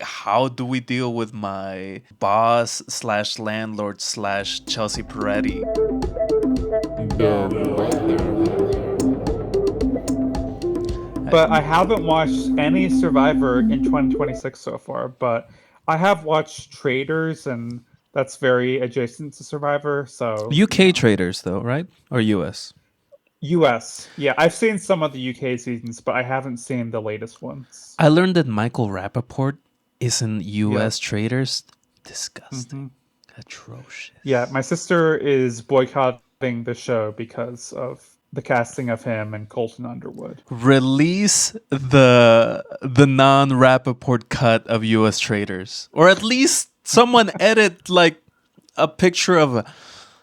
how do we deal with my boss slash landlord slash Chelsea Peretti? But I haven't watched any Survivor in 2026 so far, but I have watched Traders, and that's very adjacent to Survivor, so, UK traders, though, right? Or US? US. Yeah, I've seen some of the UK seasons, but I haven't seen the latest ones. I learned that Michael Rappaport is in Yep. US traders. Disgusting. hmm Atrocious. Yeah, my sister is boycotting the show because of the casting of him and Colton Underwood. Release the non Rappaport cut of US traders. Or at least someone edit like a picture of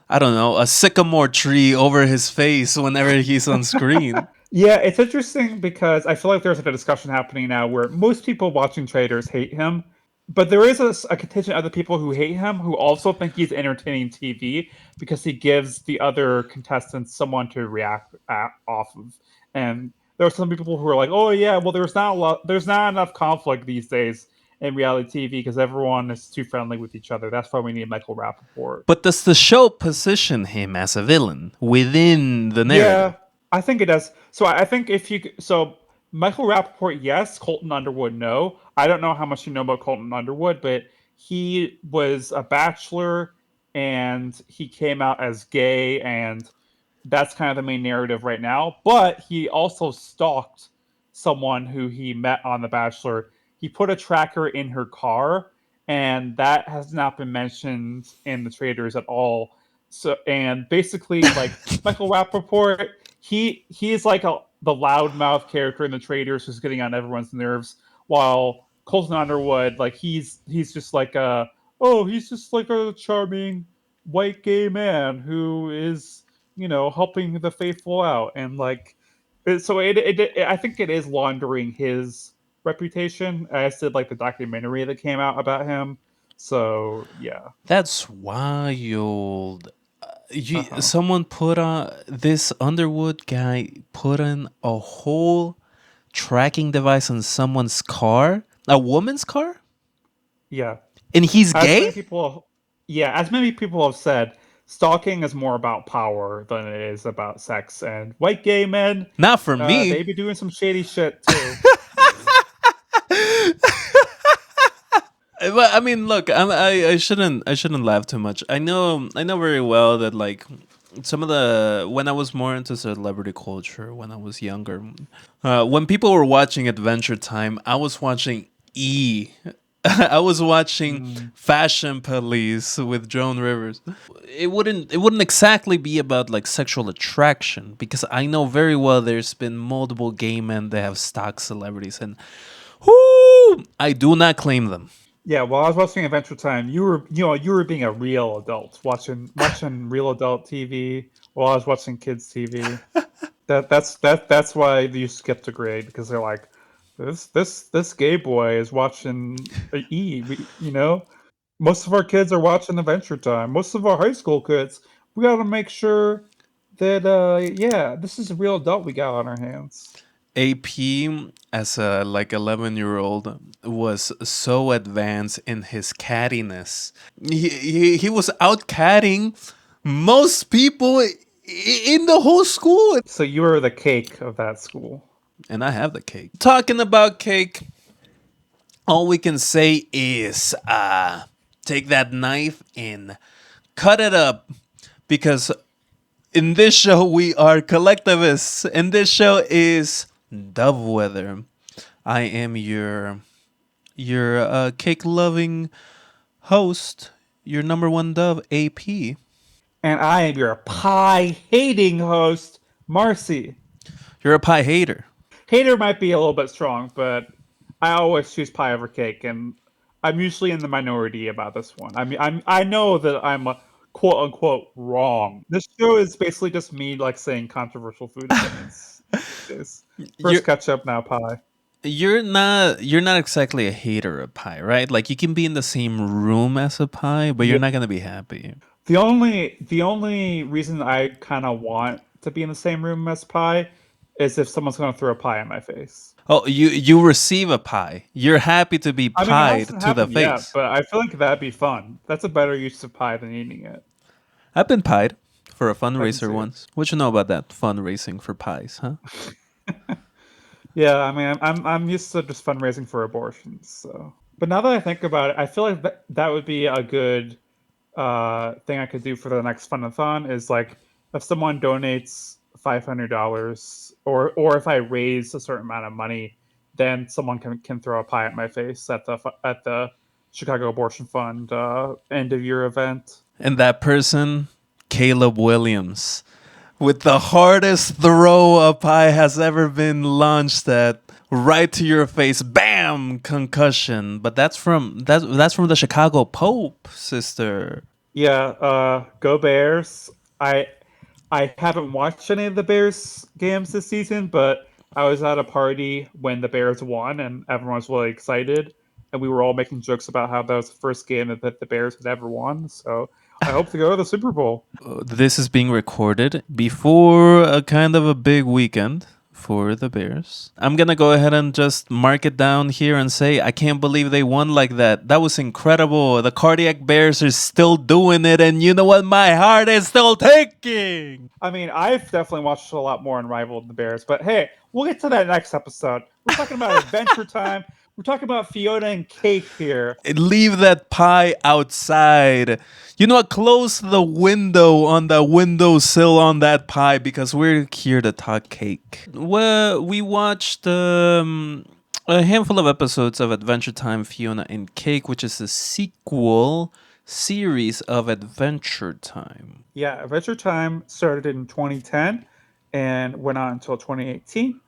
I don't know, a sycamore tree over his face whenever he's on screen. Yeah, it's interesting because I feel like there's a discussion happening now where most people watching Traders hate him, but there is a contingent of the people who hate him who also think he's entertaining TV because he gives the other contestants someone to react off of. And there are some people who are like, "Oh yeah, well there's not enough conflict these days in reality TV because everyone is too friendly with each other. That's why we need Michael Rappaport." But does the show position him as a villain within the narrative? Yeah, I think it does. So I think if you so Michael Rappaport, yes. Colton Underwood, no. I don't know how much you know about Colton Underwood, but he was a bachelor and he came out as gay, and that's kind of the main narrative right now. But he also stalked someone who he met on The Bachelor. He put a tracker in her car, and that has not been mentioned in the traders at all. So, and basically, like Michael Rappaport, he's like the loudmouth character in the traders who's getting on everyone's nerves, while Colton Underwood, like he's just like he's just like a charming white gay man who is helping the faithful out, and like I think it is laundering his reputation. I did like the documentary that came out about him. So yeah. That's wild. Uh-huh. Someone put on this Underwood guy put in a whole tracking device on someone's car, a woman's car, Yeah. and he's As gay. many people Yeah, as many people have said, stalking is more about power than it is about sex, and white gay men, Not for they me. be doing some shady shit too. But I mean, look, I shouldn't laugh too much. I know very well that like some of the when I was more into celebrity culture when I was younger, when people were watching Adventure Time, I was watching E. I was watching Mm. Fashion Police with Joan Rivers. It wouldn't exactly be about like sexual attraction because I know very well there's been multiple gay men that have stalked celebrities and whoo, I do not claim them. Yeah, while I was watching Adventure Time, you were being a real adult, watching real adult TV while I was watching kids TV. That's why you skipped a grade, because they're like, this gay boy is watching Most of our kids are watching Adventure Time. Most of our high school kids. We got to make sure that yeah, this is a real adult we got on our hands. AP as a like 11-year-old was so advanced in his cattiness. He was out catting most people in the whole school. So you were the cake of that school. And I have the cake. Talking about cake, all we can say is take that knife and cut it up because in this show we are collectivists and this show is Dovewhether. I am your cake loving host, your number one dove AP. And I am your pie hating host, Marcy. You're a pie hater. Hater might be a little bit strong, but I always choose pie over cake, and I'm usually in the minority about this one. I mean, I know that I'm quote unquote wrong. This show is basically just me like saying controversial food opinions these days. You're First ketchup, now pie. you're not exactly a hater of pie, right? Like you can be in the same room as a pie, but you're Yeah. not gonna be happy. The only reason I kind of want to be in the same room as pie is if someone's going to throw a pie in my face. Oh, you receive a pie. You're happy to be I mean, it pied hasn't to the happened yet, face. but I feel like that'd be fun. That's a better use of pie than eating it. I've been pied for a I can fundraiser see it. once. What you know about that fundraising for pies, huh? Yeah, I mean, I'm used to just fundraising for abortions. So, but now that I think about it, I feel like that would be a good thing I could do for the next funathon. Is like if someone donates $500, or if I raise a certain amount of money, then someone can throw a pie at my face at the Chicago Abortion Fund end of year event. And that person, Caleb Williams, with the hardest throw a pie has ever been launched at, right to your face. Bam! Concussion. But that's from the Chicago Pope, sister. Yeah, go Bears. I I haven't watched any of the Bears games this season, but I was at a party when the Bears won and everyone was really excited. And we were all making jokes about how that was the first game that the Bears had ever won. So I hope to go to the Super Bowl. This is being recorded before a kind of a big weekend for the Bears. I'm gonna go ahead and just mark it down here and say I can't believe they won like that. That was incredible. The cardiac Bears are still doing it, and you know what? My heart is still ticking. I mean, I've definitely watched a lot more Unrivaled than the Bears, but hey, we'll get to that next episode. We're talking about Adventure Time. We're talking about Fiona and Cake here. Leave that pie outside. You know what? Close the window on the windowsill on that pie because we're here to talk cake. Well, we watched a handful of episodes of Adventure Time, Fionna and Cake, which is a sequel series of Adventure Time. Yeah, Adventure Time started in 2010 and went on until 2018.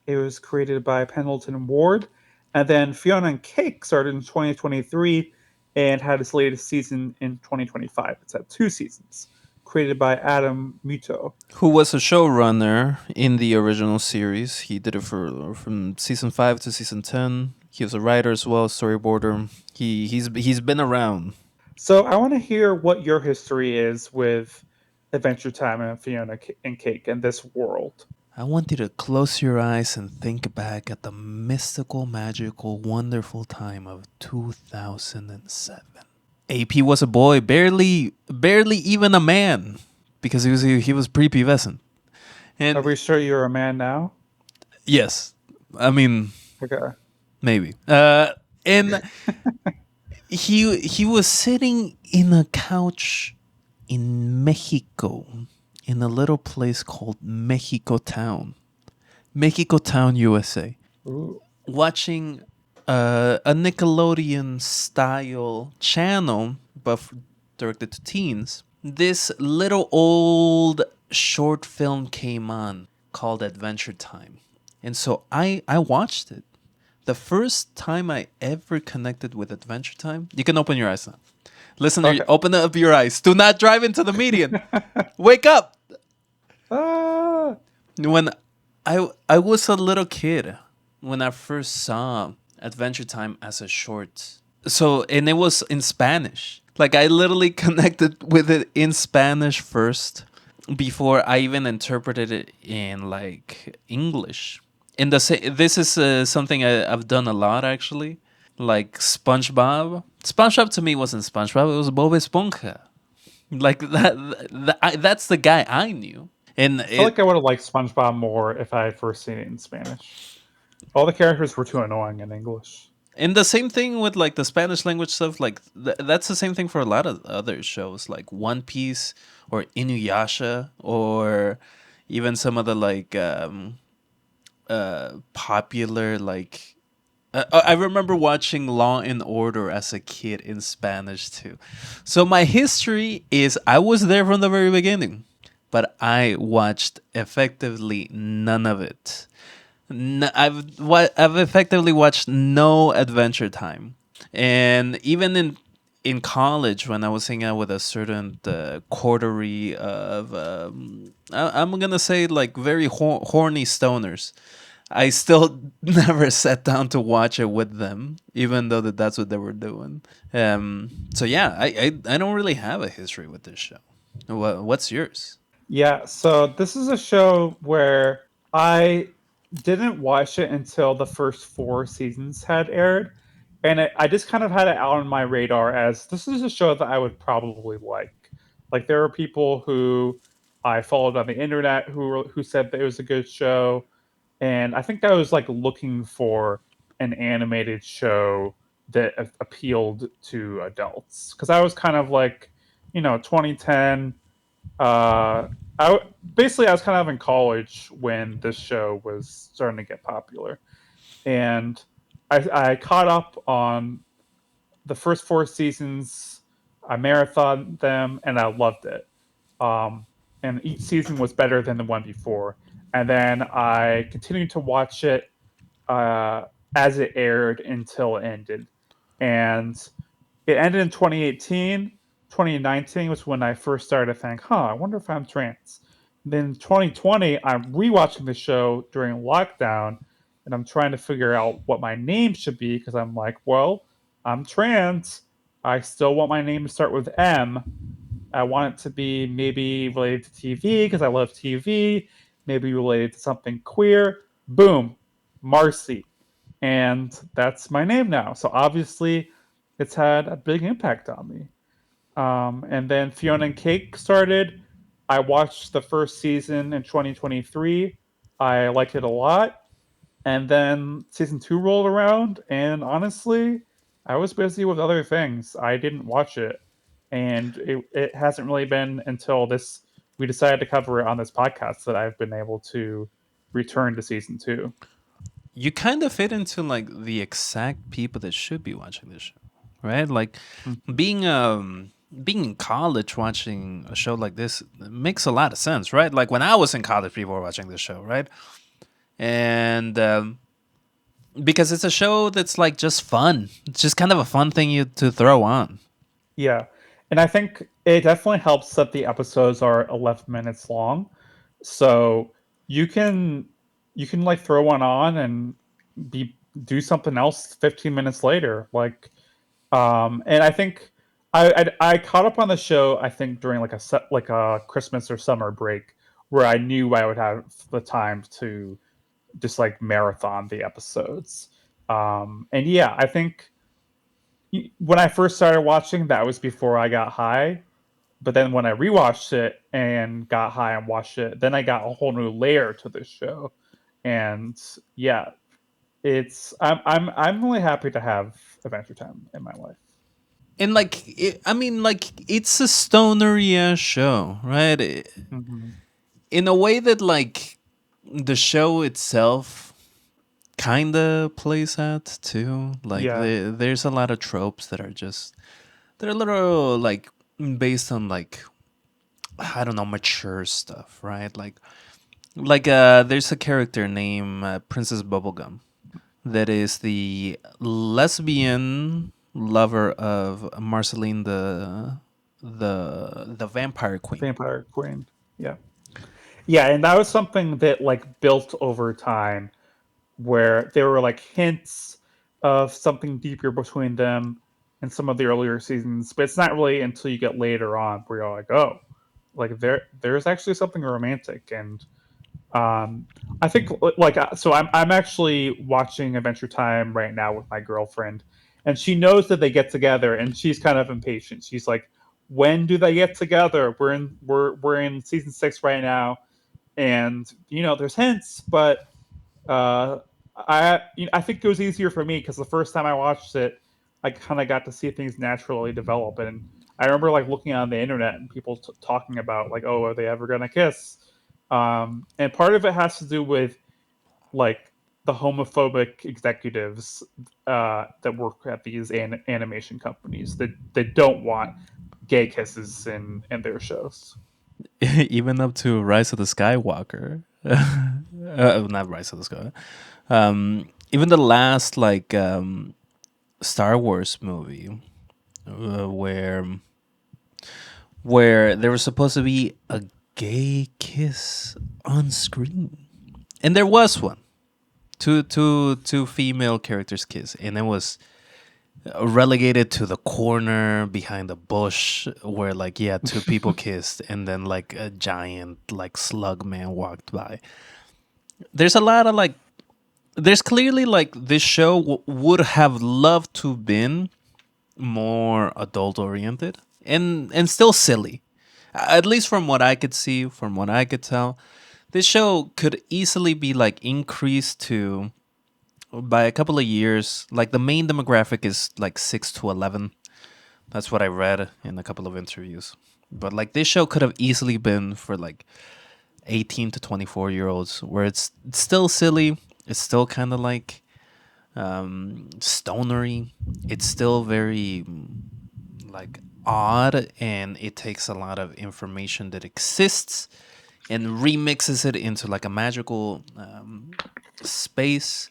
It was created by Pendleton Ward. And then Fiona and Cake started in 2023 and had its latest season in 2025. It's had two seasons, created by Adam Muto. Who was a showrunner in the original series. He did it for from season 5 to season 10. He was a writer as well, storyboarder. He's been around. So I want to hear what your history is with Adventure Time and Fiona and Cake and this world. I want you to close your eyes and think back at the mystical, magical, wonderful time of 2007. AP was a boy, barely even a man, because he was prepubescent. Are And we sure you're a man now? yes, I mean Okay. maybe. And he was sitting in a couch in Mexico, in a little place called Mexico Town, USA, Ooh. watching a Nickelodeon style channel, but directed to teens. This little old short film came on called Adventure Time, and so I watched it. The first time I ever connected with Adventure Time, you can open your eyes now. Listener, Okay. open up your eyes. Do not drive into the median. Wake up. Ah. When I was a little kid when I first saw Adventure Time as a short. So, and it was in Spanish. Like I literally connected with it in Spanish first before I even interpreted it in like English. In the this is something I've done a lot actually. Like SpongeBob. SpongeBob to me wasn't SpongeBob. It was Bob Esponja. Like that's the guy I knew. And I feel like I would have liked SpongeBob more if I had first seen it in Spanish. All the characters were too annoying in English. and the same thing with like the Spanish language stuff. Like that's the same thing for a lot of other shows, like One Piece or Inuyasha, or even some of the like popular like. I remember watching Law and Order as a kid in Spanish too. So my history is I was there from the very beginning, but I watched effectively none of it. I've effectively watched no Adventure Time, and even in college when I was hanging out with a certain coterie of I'm gonna say like very horny stoners. I still never sat down to watch it with them, even though that's what they were doing. So yeah, I don't really have a history with this show. What's yours? Yeah, so this is a show where I didn't watch it until the first four seasons had aired, and I just kind of had it out on my radar as this is a show that I would probably like. Like there are people who I followed on the internet who said that it was a good show, and I think I was like looking for an animated show that appealed to adults because I was kind of like, 2010. Basically I was kind of in college when this show was starting to get popular, and I caught up on the first four seasons. I marathoned them, and I loved it. Um, and each season was better than the one before. And then I continued to watch it uh, as it aired until it ended. And it ended in 2018. 2019 was when I first started to think, I wonder if I'm trans. Then 2020, I'm rewatching the show during lockdown, and I'm trying to figure out what my name should be because I'm like, well, I'm trans. I still want my name to start with M. I want it to be maybe related to TV because I love TV, maybe related to something queer. Boom, Marcy. And that's my name now. So obviously, it's had a big impact on me. And then Fiona and Cake started. I watched the first season in 2023. I liked it a lot. And then season two rolled around, and honestly, I was busy with other things. I didn't watch it. And it hasn't really been until this we decided to cover it on this podcast that I've been able to return to season two. You kind of fit into like the exact people that should be watching this show, right? Like being being in college watching a show like this makes a lot of sense, right? Like when I was in college, people were watching this show, right? And because it's a show that's like just fun. It's just kind of a fun thing you to throw on. Yeah. And I think it definitely helps that the episodes are 11 minutes long. So you can you can like throw one on and be do something else 15 minutes later. And I think I caught up on the show I think during like a Christmas or summer break where I knew I would have the time to just like marathon the episodes. And yeah, I think when I first started watching, that was before I got high. But then when I rewatched it and got high and watched it, then I got a whole new layer to this show. And yeah, I'm really happy to have Adventure Time in my life. And like, I mean, like it's a stonery ass show, right? Hmm. In a way that like the show itself kind of plays at too. Like Yeah, there's a lot of tropes that are just they're a little like based on like I don't know mature stuff, right? Like there's a character named Princess Bubblegum that is the lesbian lover of Marceline the vampire the queen. Vampire Queen. Yeah, yeah, and that was something that like built over time where there were like hints of something deeper between them in some of the earlier seasons, but it's not really until you get later on where you're like, oh, like there's actually something romantic. And um, I think so I'm actually watching Adventure Time right now with my girlfriend, and she knows that they get together, and she's kind of impatient. She's like, when do they get together? We're in season six right now, and there's hints, but uh, I think it was easier for me because the first time I watched it, I kind of got to see things naturally develop, and I remember like looking on the internet and people talking about like, oh, are they ever gonna kiss? And part of it has to do with like the homophobic executives that work at these animation companies that don't want gay kisses in their shows. Even up to Rise of the Skywalker. Not Rise of the Sky. Even the last like Star Wars movie where there was supposed to be a gay kiss on screen, and there was one. Two female characters kiss, and it was relegated to the corner behind the bush where like yeah two people kissed and then like a giant like slug man walked by. There's a lot of like there's clearly like this show would have loved to been more adult oriented and still silly. At least from what I could see, from what I could tell, this show could easily be like increased to by a couple of years. Like the main demographic is like 6 to 11. That's what I read in a couple of interviews. But like this show could have easily been for like 18 to 24-year-olds where it's still silly. It's still kind of like stonery. It's still very like odd, and it takes a lot of information that exists and remixes it into like a magical space.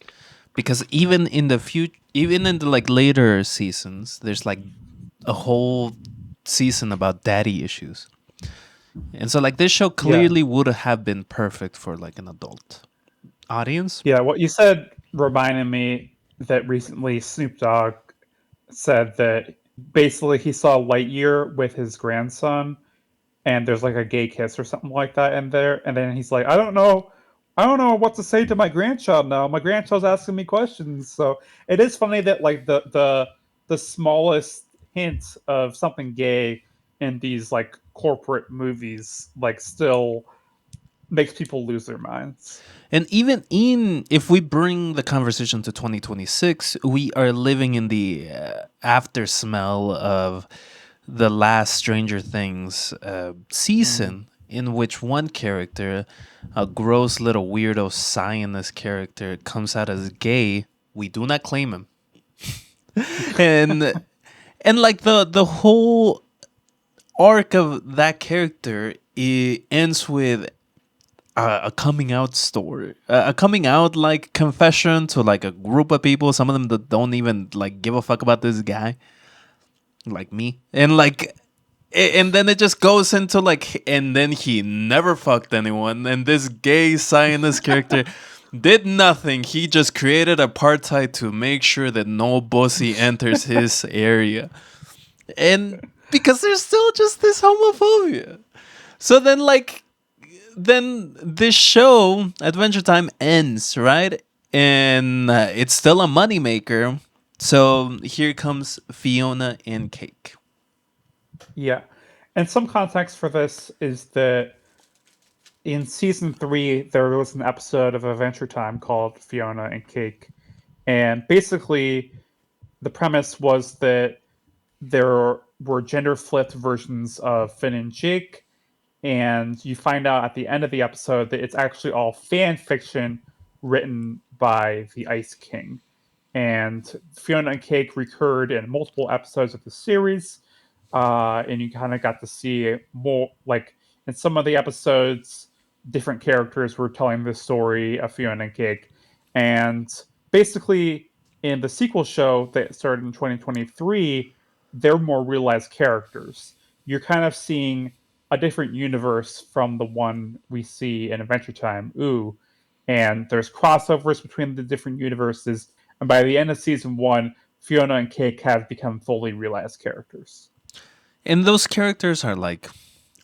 Because even in the future, even in the like later seasons, there's like a whole season about daddy issues. And so like this show Yeah. clearly would have been perfect for like an adult audience. Yeah, what you said reminded me that recently Snoop Dogg said that basically he saw Lightyear with his grandson, and there's like a gay kiss or something like that in there, and then he's like, I don't know what to say to my grandchild now. My grandchild's asking me questions. So it is funny that like the smallest hint of something gay in these like corporate movies like still makes people lose their minds. And even in if we bring the conversation to 2026, we are living in the after smell of the last Stranger Things Mm. season, in which one character, a gross little weirdo Zionist character, comes out as gay. We do not claim him, and like the whole arc of that character, it ends with a coming out story, a coming out like confession to like a group of people. Some of them that don't even like give a fuck about this guy, like me, and like, and then it just goes into like, and then he never fucked anyone, and this gay Zionist character did nothing. He just created apartheid to make sure that no pussy enters his area, and because there's still just this homophobia. So then, like, then this show, Adventure Time, ends, right? And it's still a moneymaker. So here comes Fiona and Cake. Yeah. And some context for this is that in season 3 there was an episode of Adventure Time called Fiona and Cake. And basically the premise was that there were gender flipped versions of Finn and Jake, and you find out at the end of the episode that it's actually all fan fiction written by the Ice King. And Fiona and Cake recurred in multiple episodes of the series, and you kind of got to see more like in some of the episodes, different characters were telling the story of Fiona and Cake, and basically in the sequel show that started in 2023, they're more realized characters. You're kind of seeing a different universe from the one we see in Adventure Time. Ooh, and there's crossovers between the different universes. And by the end of season 1, Fiona and Cake have become fully realized characters. And those characters are like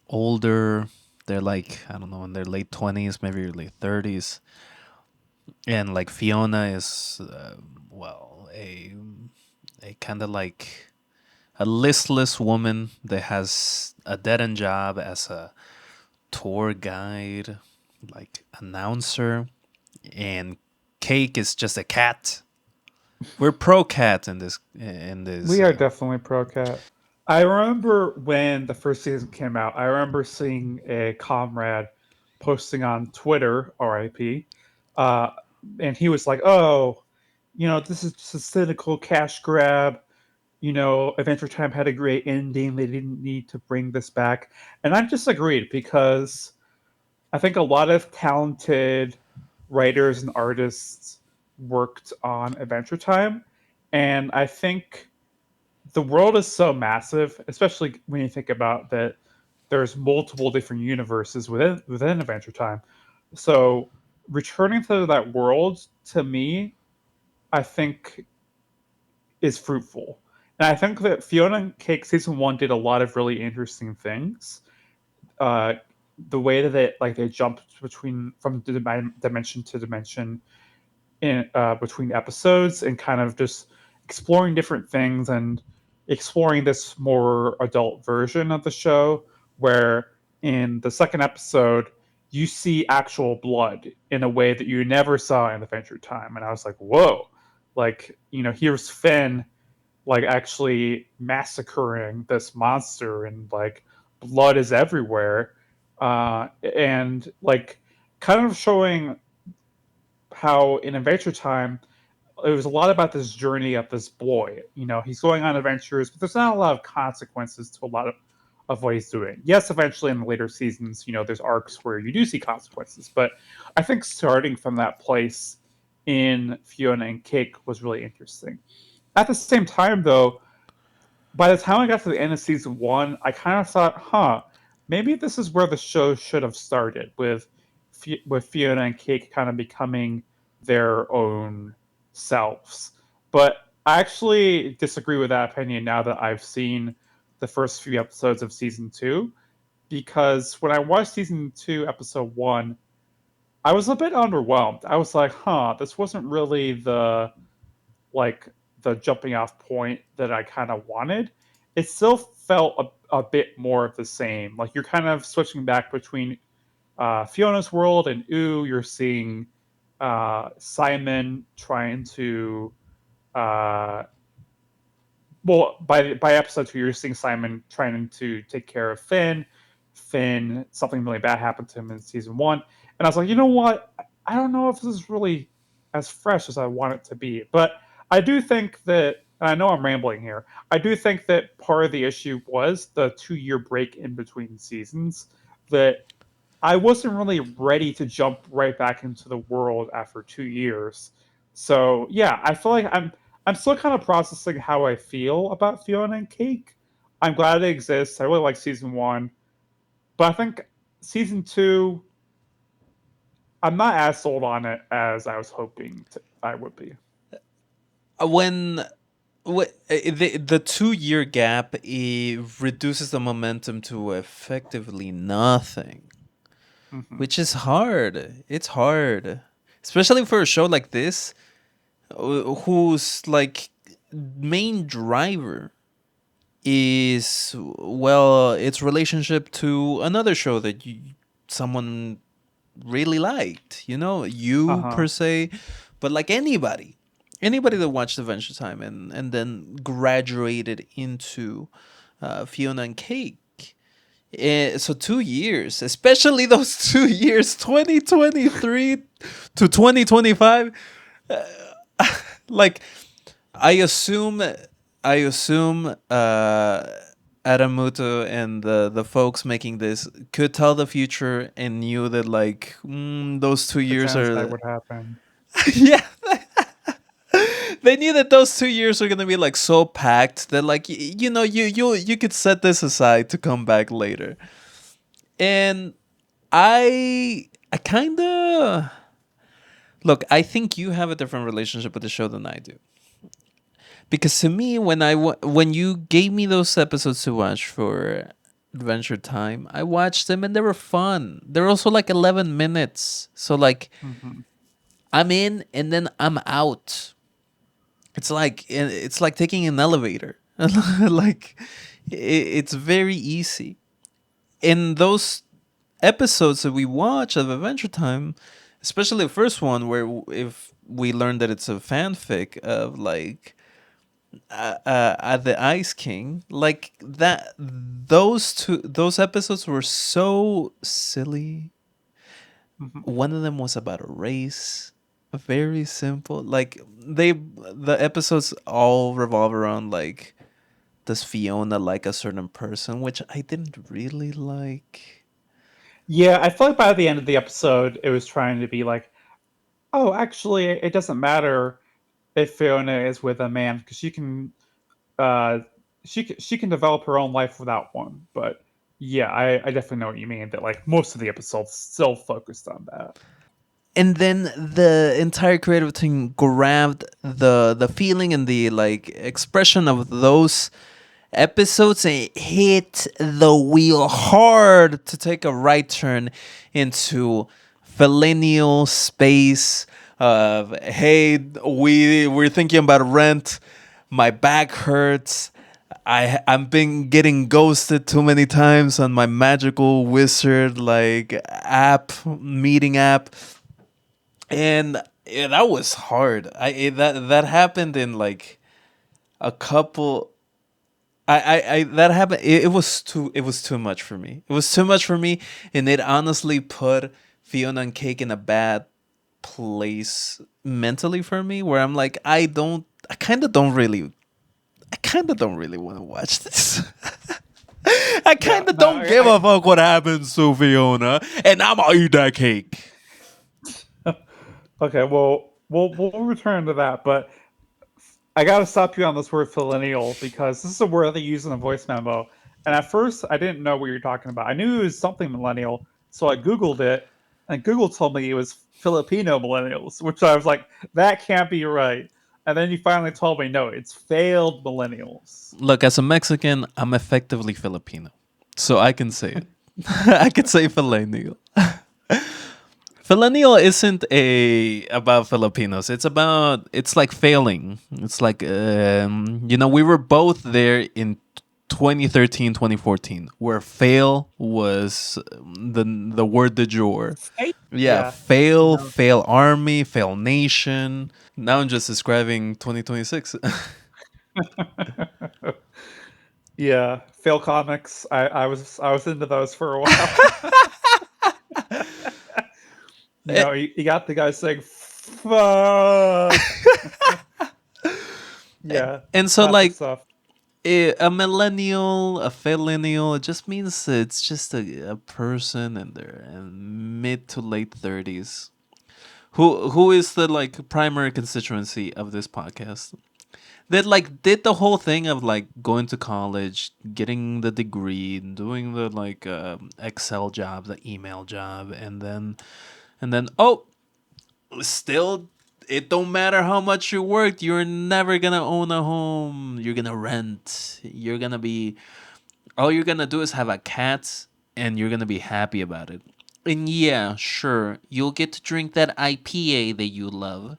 older. They're like, I don't know, in their late 20s, maybe late 30s. And like Fiona is, well, a kind of like a listless woman that has a dead end job as a tour guide, like announcer, and Cake is just a cat. We're pro cat in this. In this, We are definitely pro cat. I remember when the first season came out, I remember seeing a comrade posting on Twitter, RIP, uh, and he was like, oh, this is just a cynical cash grab. Adventure Time had a great ending. They didn't need to bring this back. And I disagreed because I think a lot of talented writers and artists worked on Adventure Time. And I think the world is so massive, especially when you think about that there's multiple different universes within Adventure Time. So returning to that world to me, I think is fruitful. And I think that Fiona and Cake season 1 did a lot of really interesting things. Uh, the way that they jumped between from dimension to dimension, in between episodes and kind of just exploring different things and exploring this more adult version of the show where in the second episode you see actual blood in a way that you never saw in Adventure Time, and I was like, whoa, like, here's Finn like actually massacring this monster and like blood is everywhere, and like kind of showing how in Adventure Time it was a lot about this journey of this boy. He's going on adventures, but there's not a lot of consequences to a lot of what he's doing. Yes, eventually in the later seasons, there's arcs where you do see consequences, but I think starting from that place in Fionna and Cake was really interesting. At the same time, though, by the time I got to the end of season one, I kind of thought, maybe this is where the show should have started with Fiona and Cake kind of becoming their own selves. But I actually disagree with that opinion now that I've seen the first few episodes of season two, because when I watched season two, episode one, I was a bit underwhelmed. I was like, this wasn't really like the jumping off point that I kind of wanted. It still felt a bit more of the same. Like you're kind of switching back between Fiona's world and Ooh. You're seeing Simon trying to uh, by episode two, you're seeing Simon trying to take care of Finn. Finn, something really bad happened to him in season one, and I was like, you know what? I don't know if this is really as fresh as I want it to be, but I do think that. And I know I'm rambling here. I do think that part of the issue was the 2 year break in between seasons. That I wasn't really ready to jump right back into the world after 2 years. So yeah, I feel like I'm still kind of processing how I feel about Fiona and Cake. I'm glad it exists. I really like season one, but I think season two, I'm not as sold on it as I was hoping I would be. When the 2 year gap, it reduces the momentum to effectively nothing, Hmm. which is hard. It's hard, especially for a show like this, whose like main driver is, well, its relationship to another show that someone really liked, Uh you huh. per se, but like anybody that watched Adventure Time and then graduated into Fiona and Cake. So 2 years, especially those 2 years, 2023 to 2025, like I assume, I assume Adamuto and the folks making this could tell the future and knew that like those 2 years Genocide are would happen. yeah, they knew that those 2 years are gonna be like so packed that like you could set this aside to come back later. And I kind of look. I think you have a different relationship with the show than I do, because to me, when you gave me those episodes to watch for Adventure Time, I watched them and they were fun. They're also like 11 minutes, so like Hmm. I'm in and then I'm out. It's like taking an elevator. Like it's very easy. In those episodes that we watch of Adventure Time, especially the first one where if we learn that it's a fanfic of like the Ice King, like that, those episodes were so silly. Hmm. One of them was about a race, very simple. Like the episodes all revolve around like, does Fiona like a certain person, which I didn't really like. Yeah, I feel like by the end of the episode, it was trying to be like, oh, actually, it doesn't matter if Fiona is with a man because uh she can develop her own life without one. But yeah, I definitely know what you mean. That like most of the episodes still focused on that. And then the entire creative team grabbed the feeling and the like expression of those episodes and hit the wheel hard to take a right turn into Faillennial space Hey, we're thinking about rent. My back hurts. I'm been getting ghosted too many times on my magical wizard like app meeting app, and yeah, that was hard. That happened in like a couple. I that happened. It was too much for me. It was too much for me, and it honestly put Fiona and Cake in a bad place mentally for me, where I'm like, I kind of don't really want to watch this. I Yeah, kind of no, don't give a fuck what happens to Fiona, and I'm gonna eat that cake. okay, well, we'll return to that, but I gotta stop you on this word "millennial" because this is a word they use in a voice memo. And at first, I didn't know what you were talking about. I knew it was something millennial, so I Googled it, and Google told me it was Filipino millennials, which I was like, that can't be right. And then you finally told me, no, it's failed millennials. Look, as a Mexican, I'm effectively Filipino, so I can say it. I could say Faillennial. Faillennial isn't a about Filipinos. It's like failing. It's like we were both there in 2013, 2014, where fail was the word de jour. Yeah, Yeah, you fail, know. fail army, fail nation. Now I'm just describing 2026. Yeah, fail comics. I was into those for a while. You got the guy saying "fuck." Yeah, And so classic like stuff. a millennial, a millennial, it just means it's just a person in their mid to late 30s who is the like primary constituency of this podcast, that like did the whole thing of like going to college, getting the degree, doing the like Excel job, the email job, and then oh, still, it don't matter how much you worked, you're never gonna own a home, you're gonna rent, you're gonna be, all you're gonna do is have a cat, and you're gonna be happy about it. And yeah, sure, you'll get to drink that IPA that you love,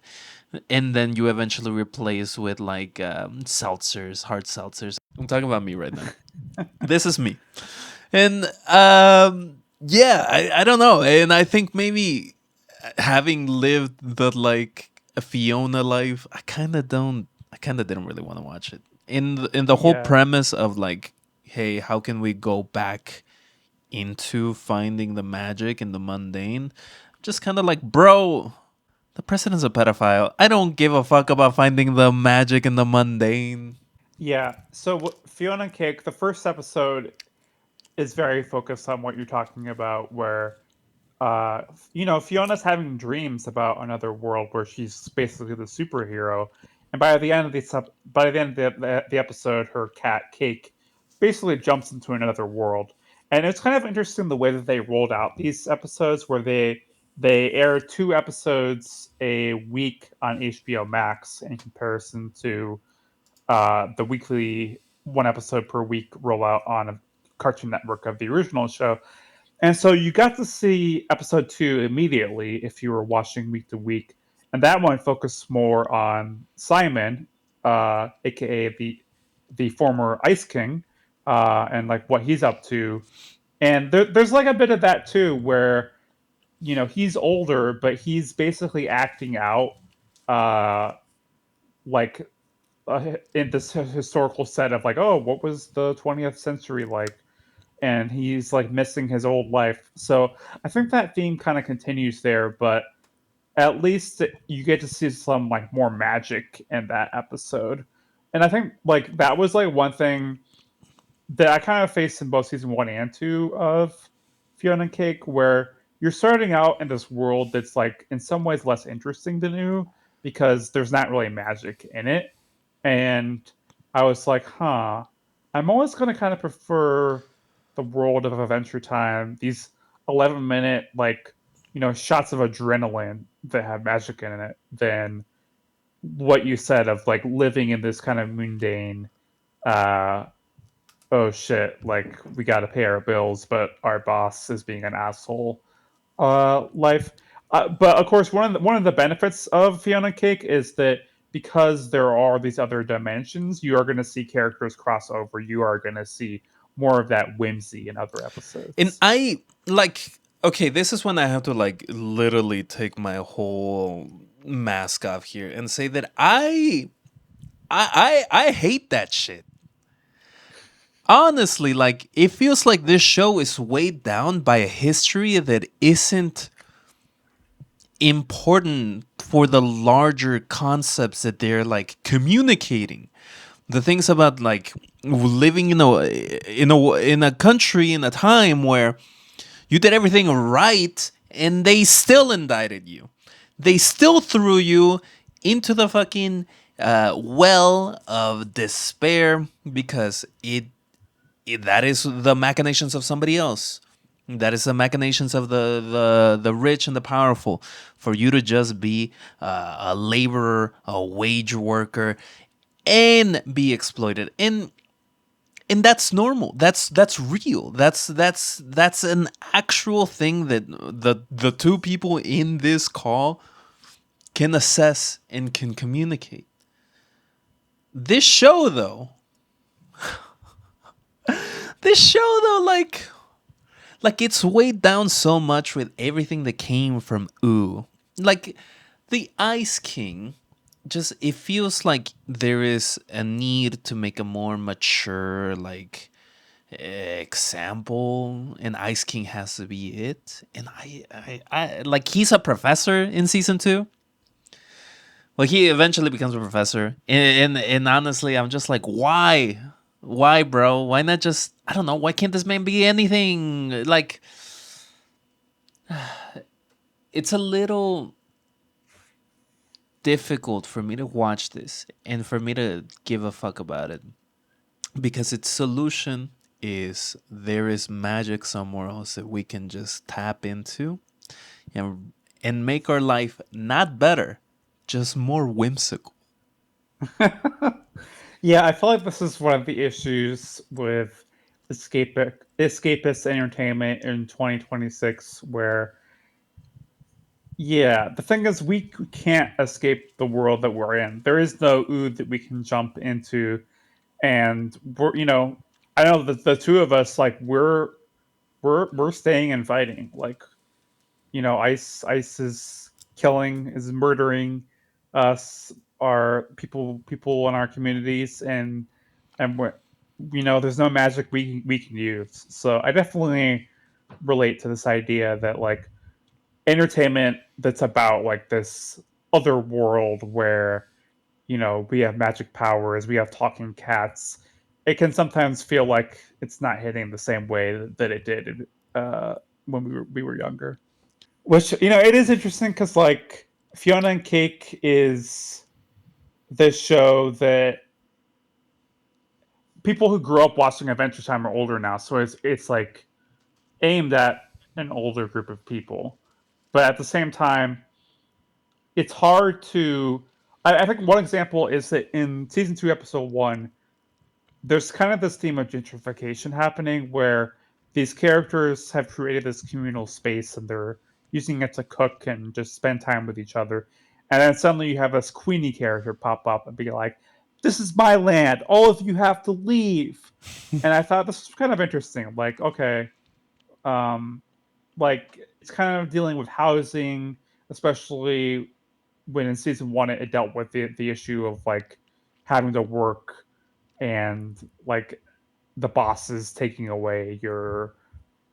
and then you eventually replace with like seltzers, hard seltzers. I'm talking about me right now. This is me. And yeah, I don't know. And I think maybe having lived the like a Fiona life, I kind of didn't really want to watch it. In the whole Yeah, premise of like, hey, how can we go back into finding the magic in the mundane? Just kind of like, bro, the president's a pedophile. I don't give a fuck about finding the magic in the mundane. yeah. So Fiona and Cake, the first episode is very focused on what you're talking about, where uh, Fiona's having dreams about another world where she's basically the superhero, and by the end of the episode, her cat Cake basically jumps into another world, and it's kind of interesting the way that they rolled out these episodes, where they air two episodes a week on HBO Max in comparison to the weekly one episode per week rollout on a Cartoon Network of the original show. And so you got to see episode two immediately if you were watching week to week. And that one focused more on Simon, aka the former Ice King, and like what he's up to. And there's like a bit of that too, where he's older, but he's basically acting out uh, like in this historical set of like, oh, what was the 20th century like? And he's like missing his old life. So I think that theme kind of continues there, but at least you get to see some like more magic in that episode. And I think like that was like one thing that I kind of faced in both season one and two of Fiona and Cake, where you're starting out in this world that's like in some ways less interesting than you because there's not really magic in it. And I was like, huh, I'm always going to kind of prefer the world of Adventure Time, these 11-minute, like, shots of adrenaline that have magic in it, than what you said of like living in this kind of mundane, uh, oh shit, like we got to pay our bills, but our boss is being an asshole life. But of course, one of the benefits of Fiona Cake is that because there are these other dimensions, you are going to see characters cross over. You are going to see more of that whimsy in other And episodes. I like okay, this is when I have to like literally take my whole mask off here and say that I hate that shit. Honestly, like it feels like this show is weighed down by a history that isn't important for the larger concepts that they're like communicating. The things about like living in a country in a time where you did everything right and they still indicted you. They still threw you into the fucking well of despair because that is the machinations of somebody else. That is the machinations of the rich and the powerful for you to just be a laborer, a wage worker, and be exploited. And that's normal. That's real. That's an actual thing that the two people in this call can assess and can communicate. This show though, like it's weighed down so much with everything that came from Ooh. Like the Ice King, just it feels like there is a need to make a more mature like example, and Ice King has to be it. And I like he's a professor in season two. Well, he eventually becomes a professor, and honestly, I'm just like, why, bro? Why not just I don't know? Why can't this man be anything? Like, it's a little difficult for me to watch this and for me to give a fuck about it because its solution is there is magic somewhere else that we can just tap into and make our life not better, just more whimsical. Yeah, I feel like this is one of the issues with escapist entertainment in 2026, where yeah, the thing is we can't escape the world that we're in. There is no ood that we can jump into, and I know that the two of us, like, we're staying and fighting. Like, ice is killing, is murdering us, our people in our communities, and we're, there's no magic we can use. So I definitely relate to this idea that, like, entertainment that's about like this other world where we have magic powers, we have talking cats, it can sometimes feel like it's not hitting the same way that it did uh, when we were younger. Which, it is interesting because, like, Fiona and Cake is this show that people who grew up watching Adventure Time are older now, so it's like aimed at an older group of people. But at the same time, it's hard to. I think one example is that in season two, episode one, there's kind of this theme of gentrification happening where these characters have created this communal space and they're using it to cook and just spend time with each other. And then suddenly you have this Queenie character pop up and be like, "This is my land. All of you have to leave." And I thought this was kind of interesting. Like, okay, um, like it's kind of dealing with housing, especially when in season one it dealt with the issue of like having to work and like the bosses taking away your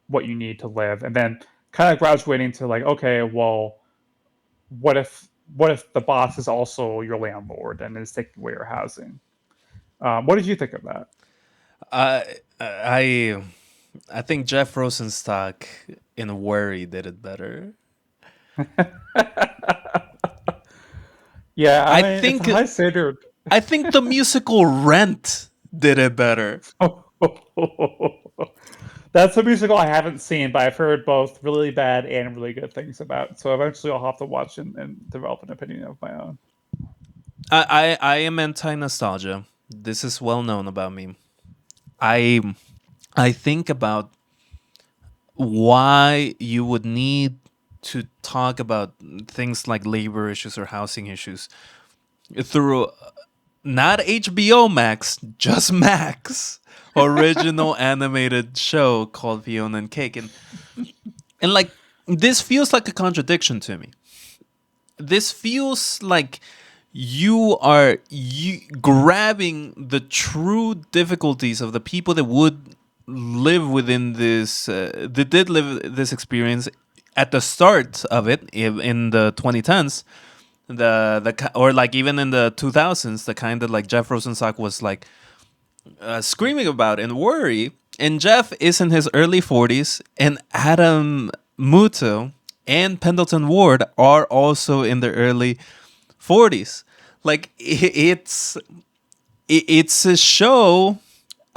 what you need to live, and then kind of graduating to like, okay, well, what if the boss is also your landlord and is taking away your housing? What did you think of that? I I think Jeff Rosenstock in Worry did it better. Yeah, I I mean, it's a think high standard. I think the musical Rent did it better. That's a musical I haven't seen, but I've heard both really bad and really good things about. So eventually I'll have to watch and develop an opinion of my own. I am anti nostalgia. This is well known about me. I I think about why you would need. to talk about things like labor issues or housing issues through not HBO Max, just Max original animated show called Fionna and Cake. And like this feels like a contradiction to me. This feels like you grabbing the true difficulties of the people that would live within this that did live this experience at the start of it in the 2010s, or like even in the 2000s, the kind that like Jeff Rosenstock was like screaming about and worry. And Jeff is in his early 40s, and Adam Muto and Pendleton Ward are also in their early 40s. Like it's a show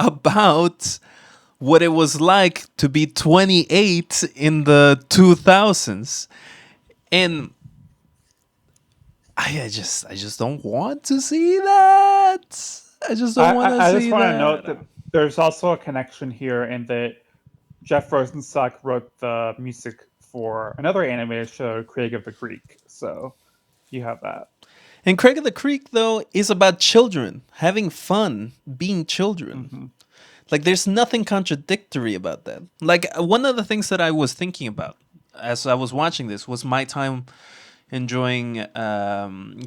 about what it was like to be 28 in the 2000s. And I just don't want to see that. I just don't want to I just see want to note that. that there's also a connection here in that Jeff Rosenstock wrote the music for another animated show, Craig of the Creek. So you have that. And Craig of the Creek, though, is about children having fun being children. Hmm. Like, there's nothing contradictory about that. Like, one of the things that I was thinking about as I was watching this was my time enjoying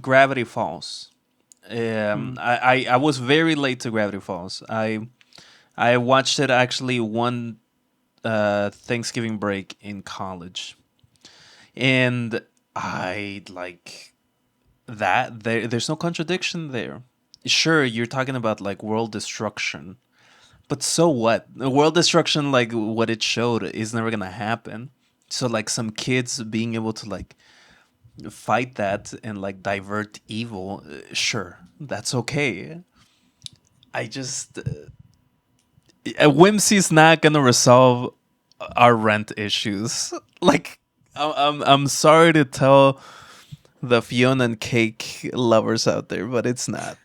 Gravity Falls. Mm. I was very late to Gravity Falls. I watched it actually one Thanksgiving break in college, and I like that. There's no contradiction there. Sure, you're talking about like world destruction, but so what? The world destruction, like what it showed, is never gonna happen. So like some kids being able to like fight that and like divert evil, sure, that's okay. I just whimsy's not gonna resolve our rent issues. Like I'm sorry to tell the Fiona and Cake lovers out there, but it's not.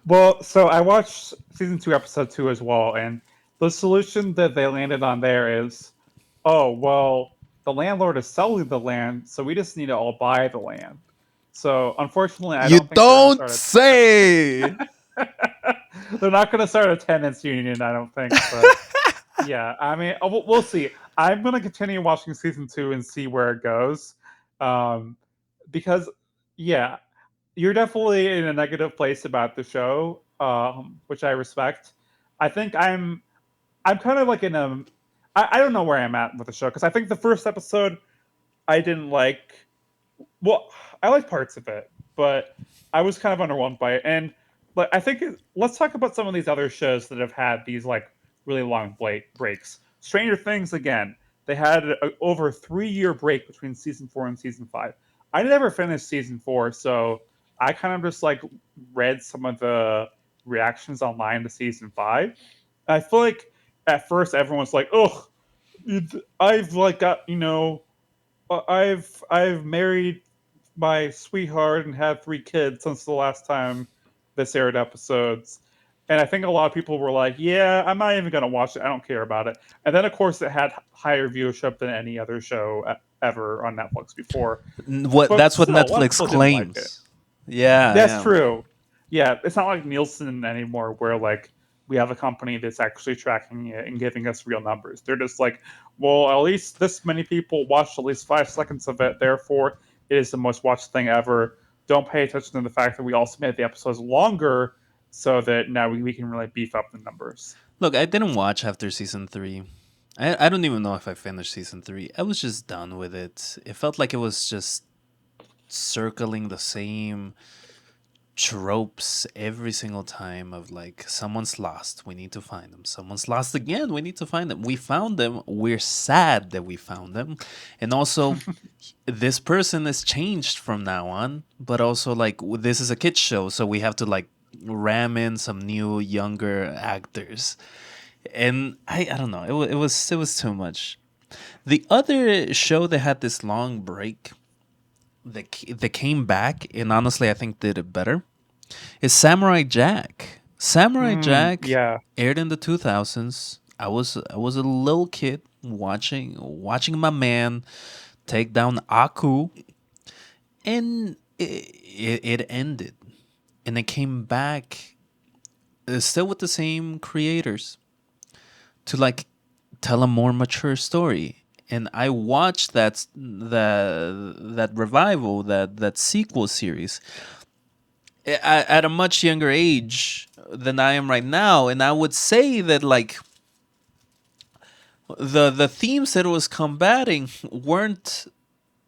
Well, so I watched season two, episode two as well, and the solution that they landed on there is, oh well, the landlord is selling the land, so we just need to all buy the land. So unfortunately, I You don't think they're going to don't start say. they're not going to start a tenants union, I don't think. But yeah, I mean, we'll see. I'm going to continue watching season two and see where it goes, um, because yeah, you're definitely in a negative place about the show, which I respect. I think I'm kind of like in a I don't know where I'm at with the show because I think the first episode I didn't like. Well, I like parts of it, but I was kind of underwhelmed by it. And but I think let's talk about some of these other shows that have had these like really long breaks. Stranger Things again. They had over a 3 year break between season four and season five. I never finished season four, so I kind of just like read some of the reactions online to season five. I feel like at first everyone's like, "Oh, I've like got I've married my sweetheart and had 3 kids since the last time this aired episodes." And I think a lot of people were like, "Yeah, I'm not even gonna watch it. I don't care about it." And then, of course, it had higher viewership than any other show ever on Netflix before. What But that's what still, a lot of Netflix people didn't like it. claims. Yeah, That's yeah. true. Yeah, it's not like Nielsen anymore, where like we have a company that's actually tracking it and giving us real numbers. They're just like, well, at least this many people watched at least 5 seconds of it, therefore it is the most watched thing ever. Don't pay attention to the fact that we also made the episodes longer so that now we can really beef up the numbers. Look, I didn't watch after season three. I don't even know if I finished season three. I was just done with it. It felt like it was just circling the same tropes every single time of like someone's lost, we need to find them, someone's lost again, we need to find them, we found them, we're sad that we found them, and also this person is changed from now on, but also like this is a kids show, so we have to like ram in some new younger actors, and I don't know, it was too much. The other show that had this long break that came back and honestly I think did it better is Samurai Jack. Samurai Jack Yeah. aired in the 2000s. I was a little kid watching my man take down Aku, and it ended, and it came back still with the same creators to like tell a more mature story. And I watched that revival, that sequel series at a much younger age than I am right now, and I would say that like the themes that it was combating weren't,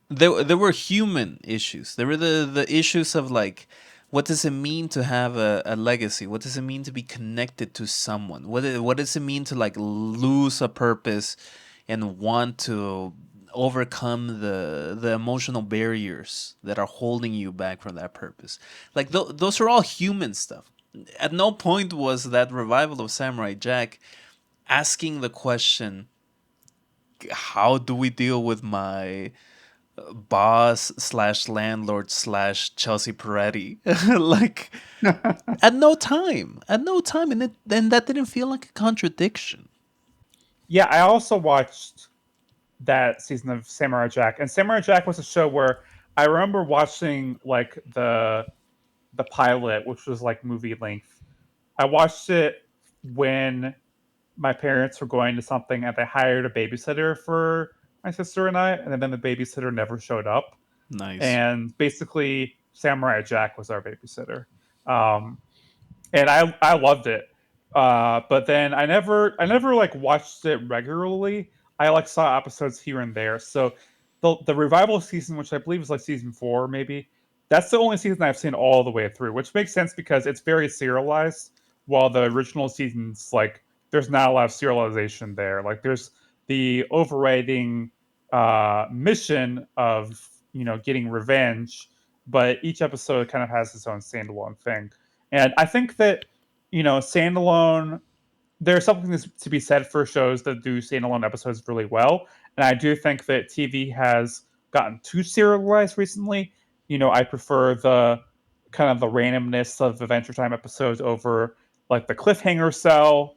there were human issues. There were the issues of like, what does it mean to have a legacy? What does it mean to be connected to someone? What does it mean to like lose a purpose and want to overcome the emotional barriers that are holding you back from that purpose? Like those are all human stuff. At no point was that revival of Samurai Jack asking the question, how do we deal with my boss slash landlord slash Chelsea Peretti? Like at no time, and that didn't feel like a contradiction. Yeah, I also watched that season of Samurai Jack, and Samurai Jack was a show where I remember watching like the pilot, which was like movie length. I watched it when my parents were going to something, and they hired a babysitter for my sister and I, and then the babysitter never showed up. Nice. And basically, Samurai Jack was our babysitter. Um, and I loved it. But then I never like watched it regularly. I like saw episodes here and there. So the revival season, which I believe is like season 4, maybe that's the only season I've seen all the way through, which makes sense because it's very serialized. While the original seasons, like, there's not a lot of serialization there. Like, there's the overriding mission of getting revenge, but each episode kind of has its own standalone thing. And I think that, standalone, there's something to be said for shows that do standalone episodes really well. And I do think that TV has gotten too serialized recently. I prefer the kind of the randomness of Adventure Time episodes over like the cliffhanger cell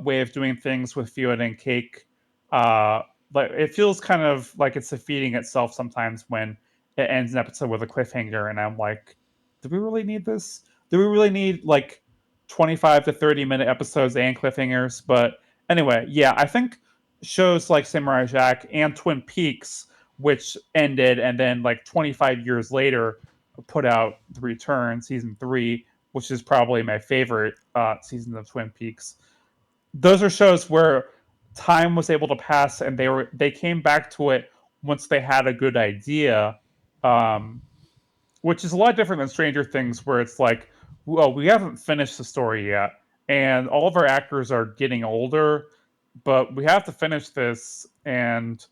way of doing things with Fionna and Cake. Uh, but it feels kind of like it's defeating itself sometimes when it ends an episode with a cliffhanger, and I'm like, do we really need this? Do we really need like 25 to 30-minute episodes and cliffhangers? But anyway, yeah, I think shows like Samurai Jack and Twin Peaks, which ended and then like 25 years later put out The Return season 3, which is probably my favorite season of Twin Peaks. Those are shows where time was able to pass and they came back to it once they had a good idea. Um, which is a lot different than Stranger Things, where it's like, well, we haven't finished the story yet, and all of our actors are getting older, but we have to finish this, and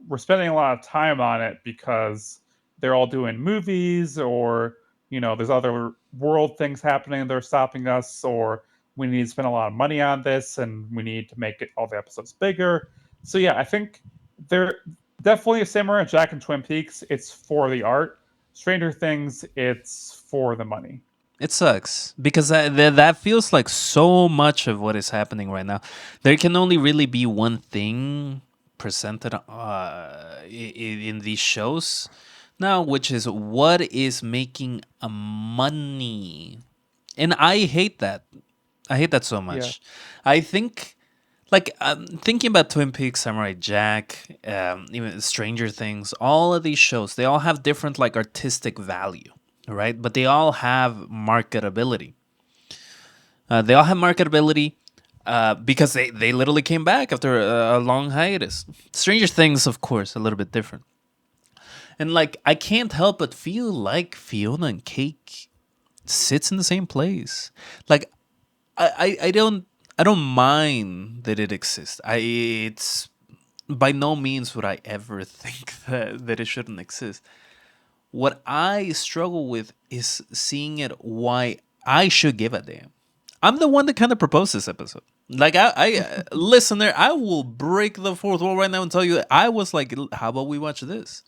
we're spending a lot of time on it because they're all doing movies, or there's other world things happening that are stopping us, or we need to spend a lot of money on this, and we need to make all the episodes bigger. So yeah, I think they're definitely a Samurai Jack and Twin Peaks. It's for the art. Stranger Things, it's for the money. It sucks because that feels like so much of what is happening right now. There can only really be one thing presented in these shows now, which is what is making a money. And I hate that. I hate that so Yeah. much. I think, like, thinking about Twin Peaks, Samurai Jack, even Stranger Things, all of these shows, they all have different, like, artistic value, right? But they all have marketability. They all have marketability because they literally came back after a long hiatus. Stranger Things, of course, a little bit different. And, like, I can't help but feel like Fiona and Cake sits in the same place. Like, I don't mind that it exists. It's by no means would I ever think that it shouldn't exist. What I struggle with is seeing it why I should give a damn. I'm the one that kind of proposed this episode. Like listener, I will break the fourth wall right now and tell you I was like, how about we watch this?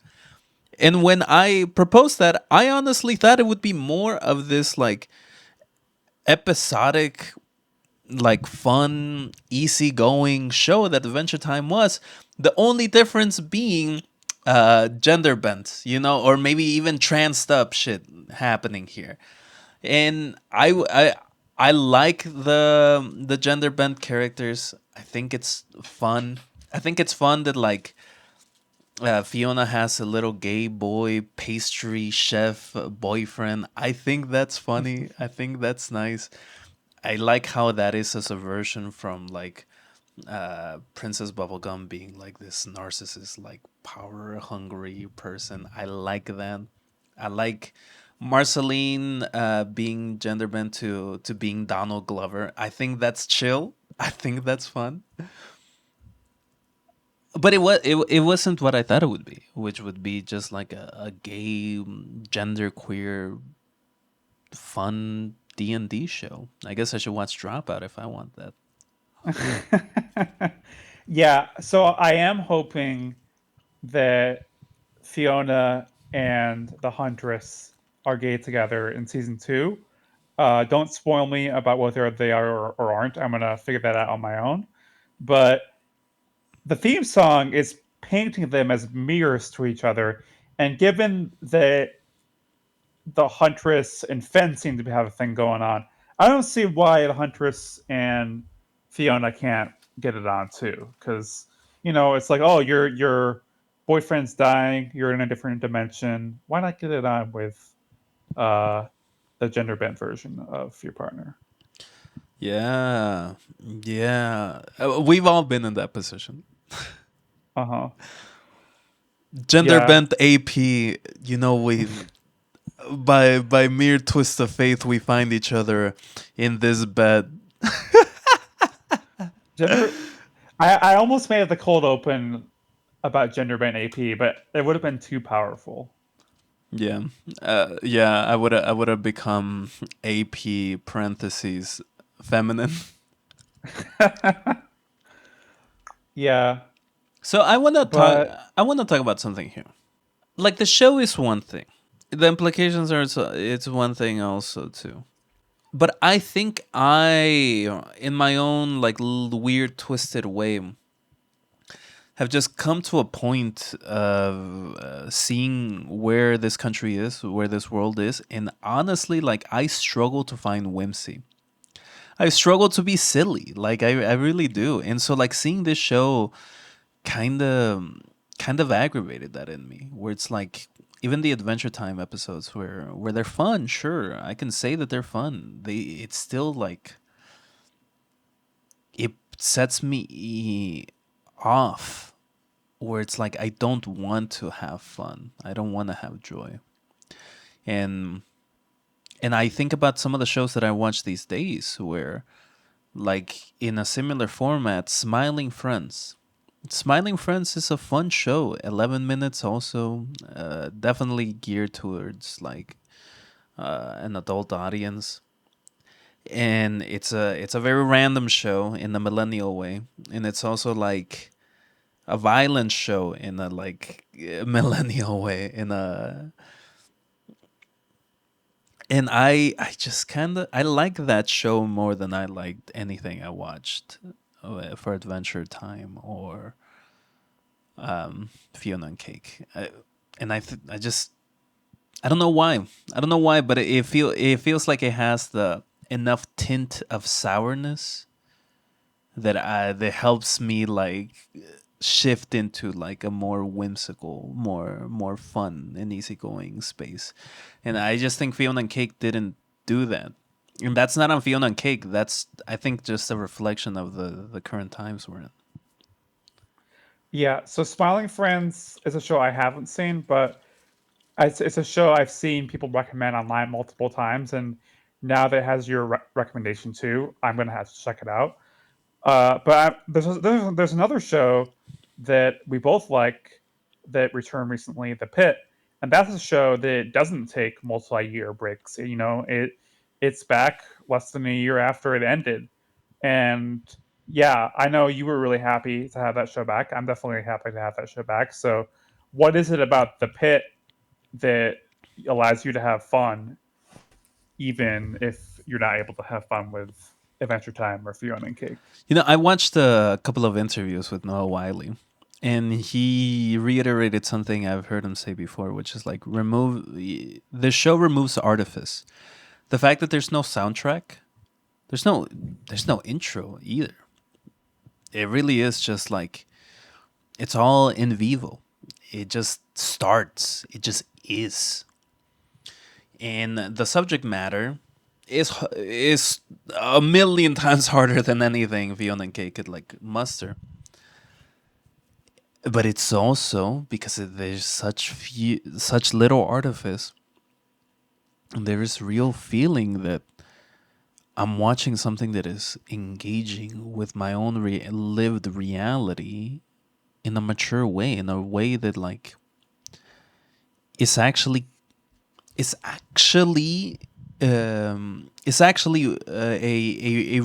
And when I proposed that, I honestly thought it would be more of this like episodic like fun, easygoing show that Adventure Time was. The only difference being gender bent, or maybe even transed up shit happening here. And I like the gender bent characters. I think it's fun. I think it's fun that like Fiona has a little gay boy pastry chef boyfriend. I think that's funny. I think that's nice. I like how that is as a version from like Princess Bubblegum being like this narcissist, like power hungry person. I like that. I like Marceline being gender bent to being Donald Glover. I think that's chill. I think that's fun. But it wasn't what I thought it would be, which would be just like a gay gender queer fun D&D show. I guess I should watch Dropout if I want that. Yeah, so I am hoping that Fiona and the Huntress are gay together in season two. Don't spoil me about whether they are or aren't. I'm gonna figure that out on my own. But the theme song is painting them as mirrors to each other, and given that the Huntress and Fen seem to have a thing going on, I don't see why the Huntress and Fiona can't get it on too. Because it's like, oh, your boyfriend's dying, you're in a different dimension. Why not get it on with uh, the gender bent version of your partner? Yeah, yeah. We've all been in that position. Uh huh. Gender Yeah. bent AP. We by mere twist of fate we find each other in this bed. Gender. I almost made it the cold open about gender bent AP, but it would have been too powerful. Yeah, yeah. I would have become AP parentheses feminine. Yeah, So I want to talk. but I want to talk about something here. Like the show is one thing. The implications are it's one thing also too. But I think in my own like weird twisted way, have just come to a point of seeing where this country is, where this world is, and honestly, like I struggle to find whimsy. I struggle to be silly, like I really do, and so like seeing this show kind of kind of aggravated that in me, where it's like even the Adventure Time episodes where they're fun, sure, I can say that they're fun. It's still like it sets me off where it's like I don't want to have fun. I don't want to have joy. And I think about some of the shows that I watch these days where like in a similar format, Smiling Friends. Smiling Friends is a fun show. 11 minutes also definitely geared towards like an adult audience. And it's a very random show in a millennial way. And it's also like a violent show in a like millennial way and I just kind of I like that show more than I liked anything I watched for Adventure Time or Fiona and Cake. I just I don't know why. I don't know why, but it feels like it has the enough tint of sourness that helps me like shift into like a more whimsical, more fun and easygoing space. And I just think Fiona and Cake didn't do that. And that's not on Fiona and Cake. That's I think just a reflection of the current times we're in. yeah, so Smiling Friends is a show I haven't seen, but it's a show I've seen people recommend online multiple times, and now that it has your recommendation too, I'm gonna have to check it out. There's another show that we both like that returned recently, The Pit, and that's a show that doesn't take multi-year breaks. It's back less than a year after it ended, and yeah, I know you were really happy to have that show back. I'm definitely happy to have that show back. So, what is it about The Pit that allows you to have fun, even if you're not able to have fun with? Adventure Time or Fionna and Cake. I watched a couple of interviews with Noah Wiley, and he reiterated something I've heard him say before, which is like remove the show removes artifice. The fact that there's no soundtrack, there's no there's no intro either. It really is just like it's all in vivo. It just starts. It just is. And the subject matter is a million times harder than anything Fiona and Cake could like muster. But it's also because there's such little artifice. There is real feeling that I'm watching something that is engaging with my own lived reality in a mature way, in a way that like is actually is actually is actually a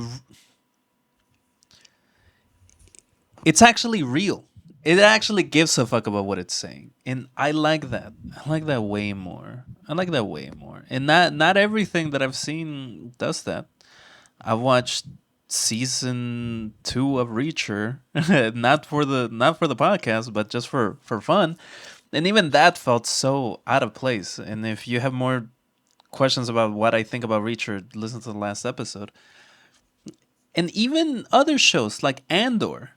it's actually real. It actually gives a fuck about what it's saying, and I like that. I like that way more. I like that way more, and not everything that I've seen does that. I watched season 2 of Reacher, not for the podcast, but just for fun, and even that felt so out of place. And if you have more questions about what I think about Reacher, listen to the last episode. And even other shows like Andor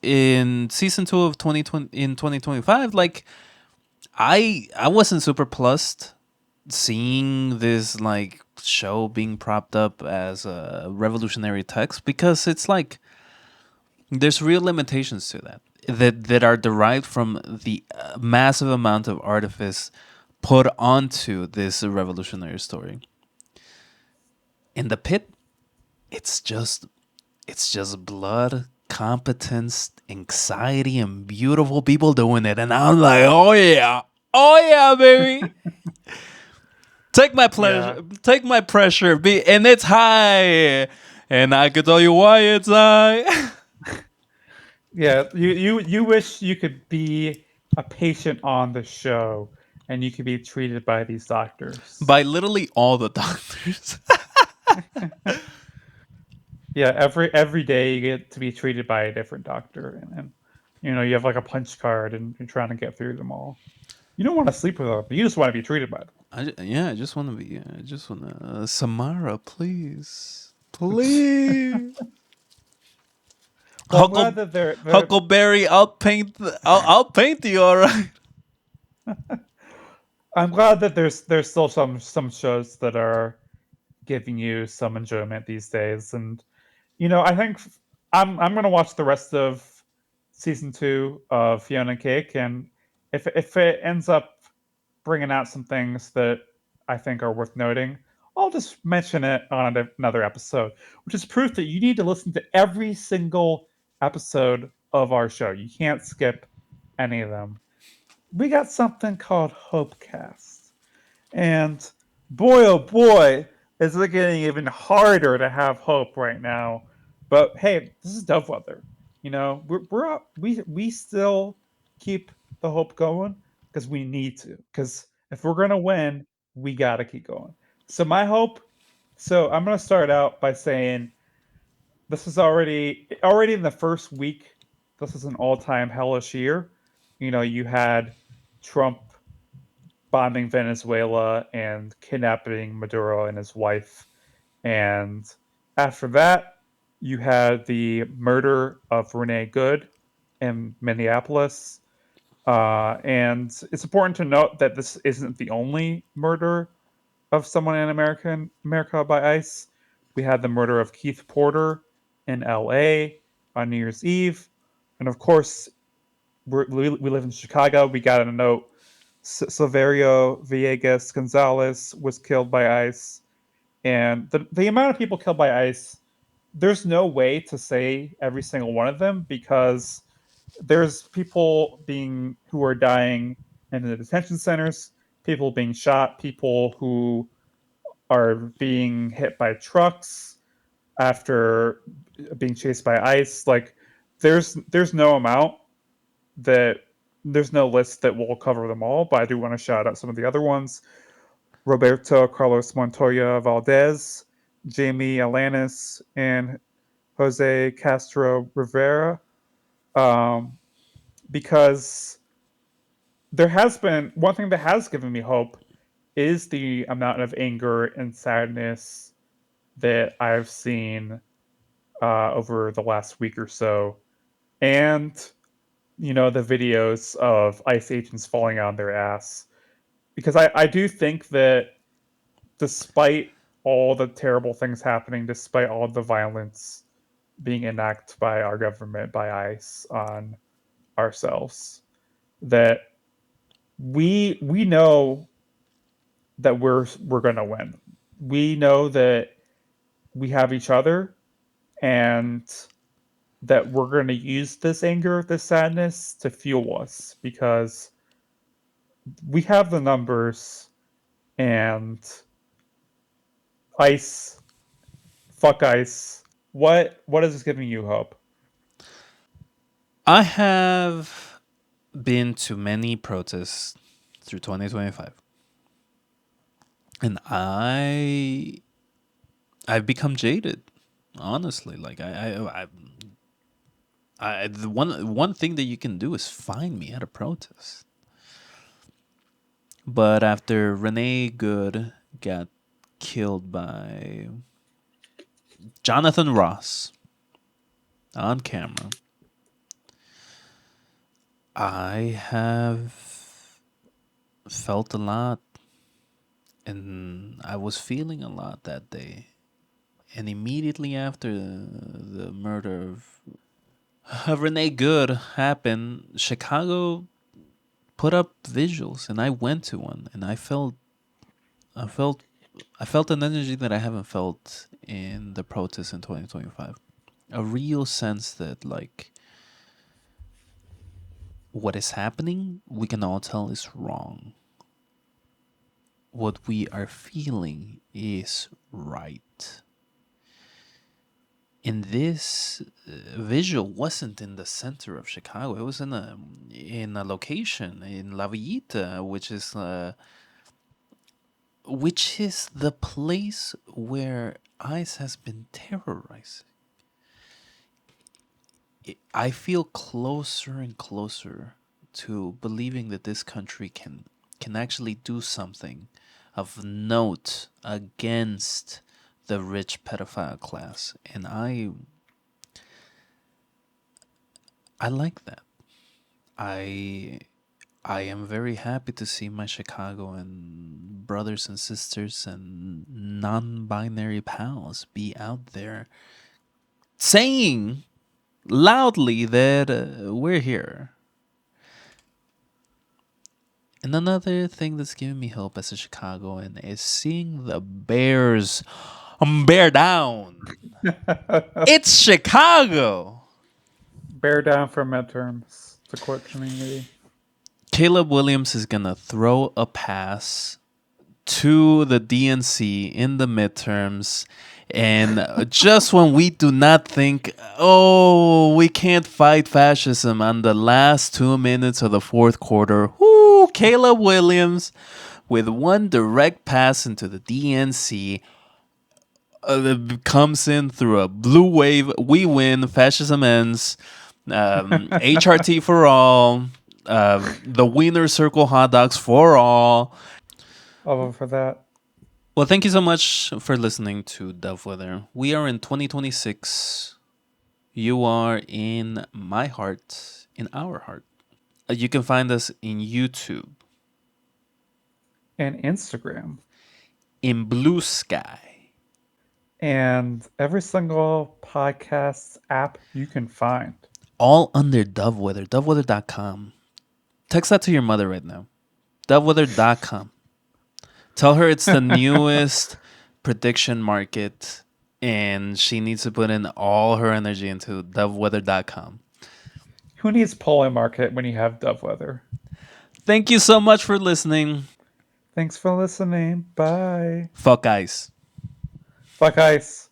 in season 2 of 2020 in 2025, like I wasn't super plussed seeing this like show being propped up as a revolutionary text, because it's like there's real limitations to that are derived from the massive amount of artifice put onto this revolutionary story. In the Pit, it's just blood, competence, anxiety, and beautiful people doing it, and I'm like, oh yeah, baby. Take my Yeah, pleasure, take my pressure, and it's high, and I can tell you why it's high. yeah. You wish you could be a patient on the show, and you could be treated by these doctors. By literally all the doctors. Yeah, every day you get to be treated by a different doctor, and you have like a punch card, and you're trying to get through them all. You don't want to sleep with them, you just want to be treated by I just want to be. I just want to. Samara, please, please. Well, I'm glad that they're Huckleberry, I'll paint you. All right. I'm glad that there's still some shows that are giving you some enjoyment these days, and I think I'm gonna watch the rest of season 2 of Fiona and Cake, and if it ends up bringing out some things that I think are worth noting, I'll just mention it on another episode, which is proof that you need to listen to every single episode of our show. You can't skip any of them. We got something called Hopecast. And boy, oh boy, is it getting even harder to have hope right now. But hey, this is Dovewhether. We still keep the hope going because we need to. Because if we're gonna win, we gotta keep going. So my hope. So I'm gonna start out by saying this is already in the first week. This is an all-time hellish year. You had Trump bombing Venezuela and kidnapping Maduro and his wife. And after that, you had the murder of Renee Good in Minneapolis. And it's important to note that this isn't the only murder of someone in America by ICE. We had the murder of Keith Porter in LA on New Year's Eve. And of course, we live in Chicago. We got a note Silverio Villegas Gonzalez was killed by ICE. And the amount of people killed by ICE, there's no way to say every single one of them because there's people who are dying in the detention centers, people being shot, people who are being hit by trucks after being chased by ICE. Like there's no amount that there's no list that will cover them all, but I do want to shout out some of the other ones. Roberto Carlos Montoya Valdez, Jamie Alanis and Jose Castro Rivera, um, because there has been one thing that has given me hope is the amount of anger and sadness that I've seen over the last week or so, and the videos of ICE agents falling on their ass. Because I do think that despite all the terrible things happening, despite all the violence being enacted by our government, by ICE on ourselves, that we know that we're gonna win. We know that we have each other, and that we're gonna use this anger, this sadness to fuel us because we have the numbers, and ICE, fuck ICE. What is giving you hope? I have been to many protests through 2025, and I've become jaded. Honestly, like the one thing that you can do is find me at a protest. But after Renee Good got killed by Jonathan Ross on camera, I have felt a lot, and I was feeling a lot that day. And immediately after the murder of Renee Good happened, Chicago put up visuals, and I went to one, and I felt, I felt an energy that I haven't felt in the protests in 2025. A real sense that like what is happening, we can all tell is wrong. What we are feeling is right. And this visual wasn't in the center of Chicago. It was in a location in La Villita, which is the place where ICE has been terrorized. I feel closer and closer to believing that this country can actually do something of note against the rich pedophile class, and I like that. I I am very happy to see my Chicagoan brothers and sisters and non-binary pals be out there saying loudly that we're here. And another thing that's giving me hope as a Chicagoan is seeing the Bears bear down. It's Chicago. Bear down for midterms, to quote Community. Caleb Williams is going to throw a pass to the DNC in the midterms. And just when we do not think, oh, we can't fight fascism on the last 2 minutes of the fourth quarter, Caleb Williams with one direct pass into the DNC comes in through a blue wave. We win. Fascism ends. HRT for all. The Wiener Circle hot dogs for all. I'll vote for that. Well, thank you so much for listening to Dovewhether. We are in 2026. You are in my heart, in our heart. You can find us in YouTube, And Instagram. in Bluesky, And every single podcast app you can find. all under Dovewhether, dovewhether.com. Text that to your mother right now. Dovewhether.com. Tell her it's the newest prediction market and she needs to put in all her energy into dovewhether.com. Who needs polling market when you have Dovewhether? Thank you so much for listening. Thanks for listening. Bye. Fuck ICE. Fuck ICE.